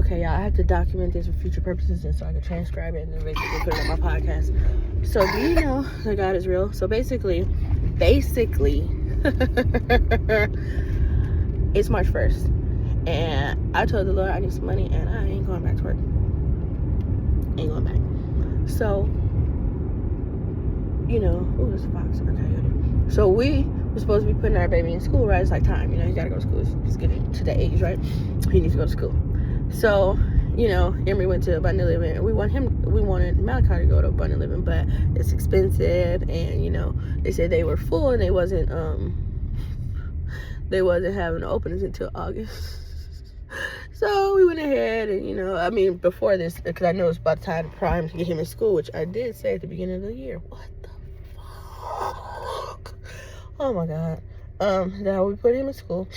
okay, y'all, I have to document this for future purposes and so I can transcribe it and then basically put it on my podcast. So do you know that God is real? So basically, it's March 1st. And I told the Lord I need some money and I ain't going back to work. Ain't going back. So, you know, ooh, it's a fox. Okay. So we were supposed to be putting our baby in school, right? It's like time, you know, he gotta go to school. He's getting to the age, right? He needs to go to school. So, you know, Emery went to Abundant Living and we wanted Malachi to go to Abundant Living, but it's expensive and, you know, they said they were full and they wasn't having openings until August. So we went ahead and, you know, I mean, before this, because I know it's about time prime to get him in school, which I did say at the beginning of the year. What the fuck? Oh my God. Now we put him in school.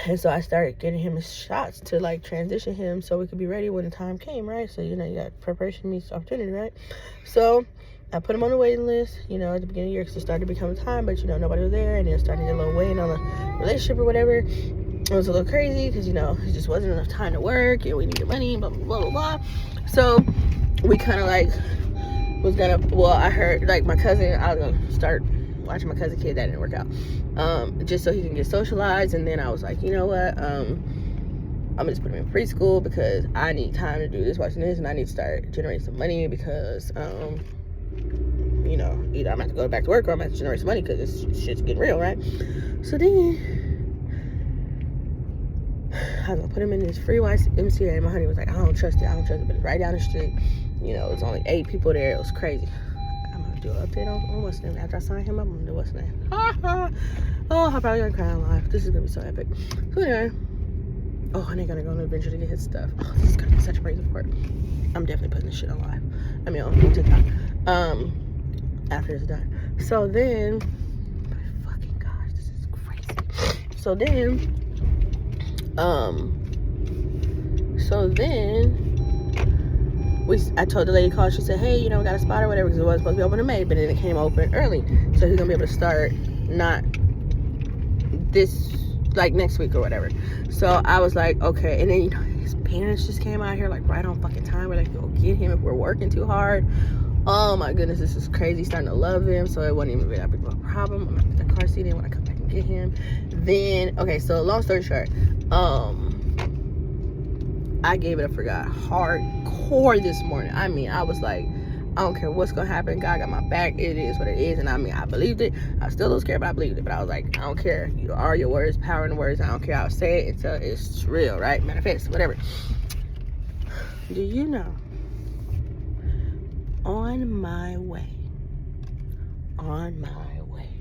And so I started getting him his shots to like transition him so we could be ready when the time came, right? So, you know, you got preparation meets opportunity, right? So I put him on the waiting list, you know, at the beginning of the year because it started to become time, but, you know, nobody was there and it started to get a little weighing on the relationship or whatever. It was a little crazy because, you know, it just wasn't enough time to work and we needed money, blah, blah, blah, blah. So we kind of like I heard like my cousin, I was going to start watching my cousin kid. That didn't work out. Just so he can get socialized. And then I was like, you know what? I'm going to just put him in preschool because I need time to do this, watching this, and I need to start generating some money because, you know, either I'm going to have to go back to work or I'm going to have to generate some money because this shit's getting real, right? So then I was gonna put him in this free YMCA and my honey was like, I don't trust it, but it's right down the street. You know, it's only 8 people there. It was crazy. I'm gonna do an update on what's name. After I sign him up, I'm gonna do what's name. Oh, I'm probably gonna cry on live. This is gonna be so epic. So anyway, and they're gonna go on an adventure to get his stuff. Oh, this is gonna be such a praise report. I'm definitely putting this shit on live. I mean, on TikTok. After it's done. So then, my fucking gosh, this is crazy. So then, I told the lady called, she said, hey, you know, we got a spot or whatever, because it was supposed to be open in May, but then it came open early. So he's gonna be able to start not this, like next week or whatever. So I was like, okay. And then, you know, his parents just came out here like right on fucking time. We're like, go get him if we're working too hard. Oh my goodness, this is crazy. Starting to love him, so it wasn't even that big of a problem. I'm gonna put the car seat in when I come back and get him. Then, okay, so long story short, I gave it a forgot hardcore this morning. I mean, I was like, I don't care what's gonna happen. God got my back. It is what it is. And I mean, I believed it. I still don't care, but I believed it. But I was like, I don't care. You are your words, power in the words. I don't care how I say it until it's real, right? Manifest, whatever. Do you know? On my way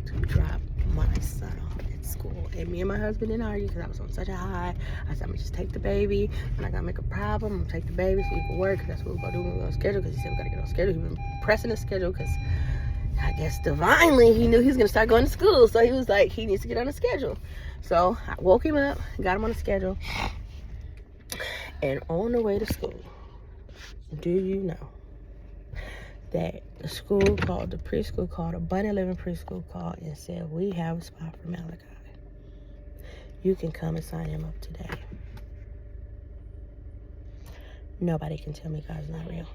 to drop my son off at school, and me and my husband didn't argue because I was on such a high. I said, I'm gonna just take the baby. I'm not gonna make a problem. I'm gonna take the baby so we can work, because that's what we're gonna do when we're on schedule, because he said we gotta get on schedule. He's been pressing the schedule because I guess divinely he knew he was gonna start going to school, so he was like, he needs to get on the schedule. So I woke him up, got him on the schedule, and on the way to school, do you know that the preschool called, Abundant Living Preschool called and said, we have a spot for Malachi. You can come and sign him up today. Nobody can tell me God's not real.